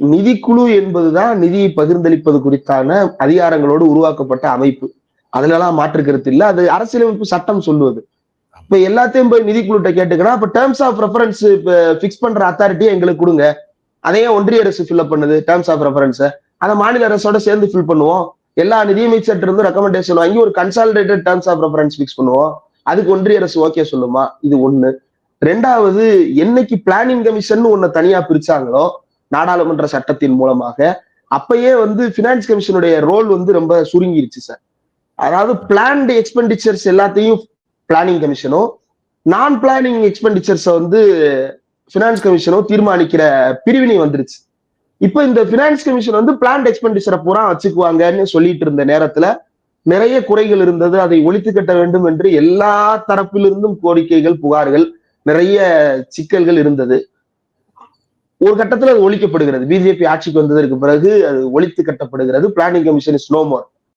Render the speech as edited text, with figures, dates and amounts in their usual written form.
நிதிக்குழு என்பதுதான் நிதியை பகிர்ந்தளிப்பது குறித்தான அதிகாரங்களோடு உருவாக்கப்பட்ட அமைப்பு. அதுலலாம் மாற்று கருத்து இல்ல. அது அரசியலமைப்பு சட்டம் சொல்லுவது. இப்ப எல்லாத்தையும் போய் நிதிக்குழுட்ட கேட்டுக்கனா, அப்ப டேர்ம்ஸ் ஆஃப் ரெஃபரன்ஸ் பிக்ஸ் பண்ற அத்தாரிட்டியை எங்களுக்கு கொடுங்க. அதையே ஒன்றிய அரசு ஃபில் பண்ணுது டேர்ம்ஸ் ஆஃப் ரெஃபரன்ஸ். அதை மாநில அரசோட சேர்ந்து ஃபில் பண்ணுவோம். எல்லா நிதியமைச்சர் இருந்து ரெக்கமெண்டேஷன் வாங்கி ஒரு consolidated terms of reference fix பண்ணுவோம். அதுக்கு ஒன்றிய அரசு ஓகே சொல்லுமா? இது ஒண்ணு. ரெண்டாவது, என்னைக்கு பிளானிங் கமிஷன் ஒண்ணு தனியா பிரிச்சாங்களோ நாடாளுமன்ற சட்டத்தின் மூலமாக, அப்பயே பினான்ஸ் கமிஷனுடைய ரோல் ரொம்ப சுருங்கிருச்சு சார். அதாவது பிளான்டு எக்ஸ்பெண்டிச்சர்ஸ் எல்லாத்தையும் பிளானிங் கமிஷனோ, நான் பிளானிங் எக்ஸ்பெண்டிச்சர்ஸ் பினான்ஸ் கமிஷனோ தீர்மானிக்கிற பிரிவினை வந்துருச்சு. இப்ப இந்த பினான்ஸ் கமிஷன் பிளான்ட் எக்ஸ்பெண்டிச்சரை பூரா வச்சுக்குவாங்கன்னு சொல்லிட்டு இருந்த நேரத்துல நிறைய குறைகள் இருந்தது. அதை ஒழித்து கட்ட வேண்டும் என்று எல்லா தரப்பிலிருந்தும் கோரிக்கைகள், புகார்கள், நிறைய சிக்கல்கள் இருந்தது. ஒரு கட்டத்தில் அது ஒழிக்கப்படுகிறது. பிஜேபி ஆட்சிக்கு வந்ததற்கு பிறகு அது ஒழித்து கட்டப்படுகிறது. Planning commission is no more.